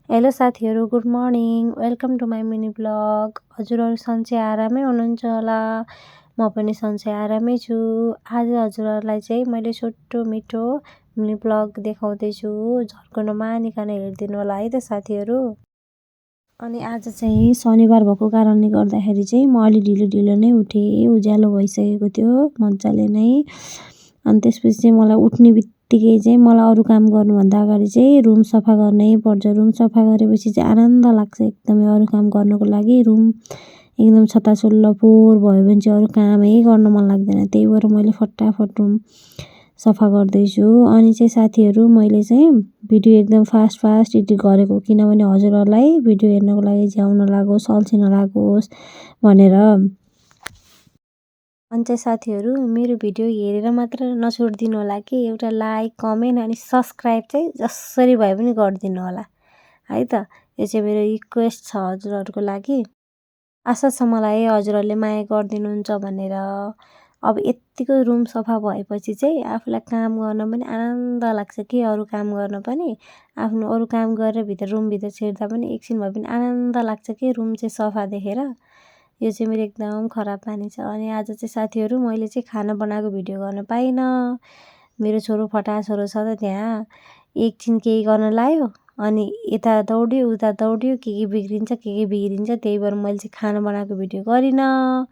Hello साथीहरू, good morning. Welcome to my mini blog. हजुरहरू सन्चै आरामै हुनुहुन्छ होला। म पनि सन्चै आरामै छु। आज हजुरहरूलाई चाहिँ मैले छोटो मिठो मिनी ब्लग देखाउँदैछु। झर्को नमानिकन हेरिदिनु होला है त साथीहरू। अनि आज चाहिँ शनिबार भएको कारणले गर्दाखेरि चाहिँ म अलि ढिलो नै उठेँ। उज्यालो भइसकेको थियो मजाले नै। अनि त्यसपछि चाहिँ मलाई उठ्ने बित्तिकै चाहिँ मलाई अरू काम गर्नुभन्दा अगाडि चाहिँ रुम सफा गर्नै पर्छ। रुम सफा गरेपछि चाहिँ आनन्द लाग्छ एकदमै अरू काम गर्नको लागि। रुम एकदम छताछुल्ल फोहोर भयो भने चाहिँ अरू कामै गर्न मन लाग्दैन। त्यही भएर मैले फटाफट रुम सफा गर्दैछु। अनि चाहिँ साथीहरू मैले चाहिँ भिडियो एकदम फास्ट एडिट गरेको, किनभने हजुरहरूलाई भिडियो हेर्नको लागि झ्याउ नलागोस्, अल्छी नलागोस् भनेर। अनि चाहिँ साथीहरू मेरो भिडियो हेरेर मात्र नछोडिदिनु होला कि एउटा लाइक, कमेन्ट अनि सब्सक्राइब चाहिँ जसरी भए पनि गरिदिनु होला है त। यो चाहिँ मेरो रिक्वेस्ट छ हजुरहरूको लागि। आशा छ मलाई हजुरहरूले माया गरिदिनुहुन्छ भनेर। अब यत्तिको रुम सफा भएपछि चाहिँ आफूलाई काम गर्न पनि आनन्द लाग्छ कि अरू काम गर्न पनि। आफ्नो अरू काम गरेर रुमभित्र छिर्दा पनि एकछिन भए पनि आनन्द लाग्छ कि रुम चाहिँ सफा देखेर। यो चाहिँ मेरो एकदम खराब बानी छ। अनि आज चाहिँ साथीहरू मैले चाहिँ खाना बनाएको भिडियो गर्न पाइनँ। मेरो छोरो फटा छोरो छ त त्यहाँ, एकछिन केही गर्न लायो अनि यता दौड्यो उता दौड्यो, के बिग्रिन्छ त्यही भएर मैले चाहिँ खाना बनाएको भिडियो गरिनँ।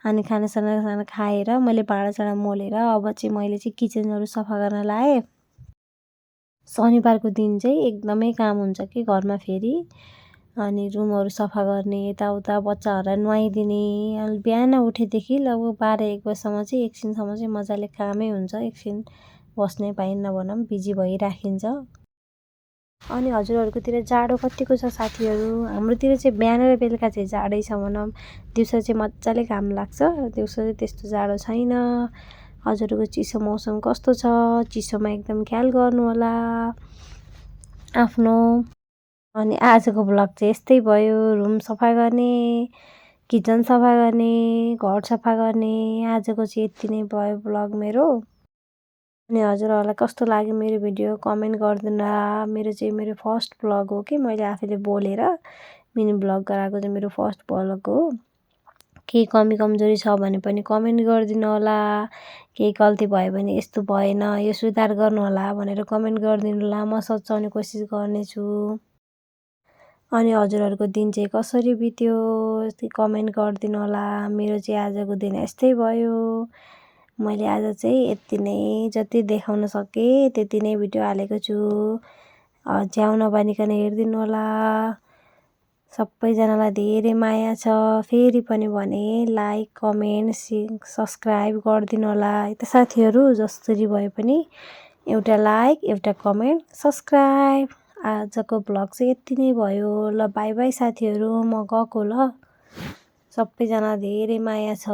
अनि खाना खाएर मैले भाँडासाँडा मोलेर अब चाहिँ मैले चाहिँ किचनहरू सफा गर्न लाएँ। शनिबारको दिन चाहिँ एकदमै काम हुन्छ कि घरमा फेरि। अनि रुमहरू सफा गर्ने, यताउता बच्चाहरूलाई नुहाइदिने। अनि बिहान उठेदेखि लगभग 12-1 बजीसम्म चाहिँ एकछिनसम्म चाहिँ मजाले कामै हुन्छ। एकछिन बस्नै पाइन्न भनौँ, बिजी भइराखिन्छ। अनि हजुरहरूकोतिर जाडो कतिको छ साथीहरू? हाम्रोतिर चाहिँ बिहान र बेलुका चाहिँ जाडै छ भनौँ। दिउँसो चाहिँ मजाले घाम लाग्छ, दिउँसो चाहिँ त्यस्तो जाडो छैन। हजुरहरूको चिसो मौसम कस्तो छ? चिसोमा एकदम ख्याल गर्नु होला आफ्नो। अनि आजको ब्लग चाहिँ यस्तै भयो। रुम सफा गर्ने, किचन सफा गर्ने, घर सफा गर्ने। आजको चाहिँ यति नै भयो ब्लग मेरो। अनि हजुरहरूलाई कस्तो लाग्यो मेरो भिडियो कमेन्ट गरिदिनु होला। मेरो फर्स्ट ब्लग हो कि मैले आफैले बोलेर मिनी ब्लग गराएको चाहिँ मेरो फर्स्ट ब्लग हो। केही कमी कमजोरी छ भने पनि कमेन्ट गरिदिनु होला। केही गल्ती भयो भने यस्तो भएन यो सुधार गर्नु होला भनेर कमेन्ट गरिदिनु होला। म सच्याउने कोसिस गर्नेछु। अनि हजुरहरूको दिन चाहिँ कसरी बित्यो कमेन्ट गरिदिनु होला। मेरो चाहिँ आजको दिन यस्तै भयो। मैले आज चाहिँ यति नै, जति देखाउन सकेँ त्यति नै भिडियो हालेको छु। झ्याउ नबानिकन हेरिदिनु होला। सबैजनालाई धेरै माया छ। फेरि पनि भने लाइक, कमेन्ट, सब्सक्राइब गरिदिनु होला है त साथीहरू। जसरी भए पनि एउटा लाइक, एउटा कमेन्ट, सब्सक्राइब। आजको ब्लग चाहिँ यति नै भयो। ल बाई बाई साथीहरू, म गएको ल। सबैजना धेरै माया छ।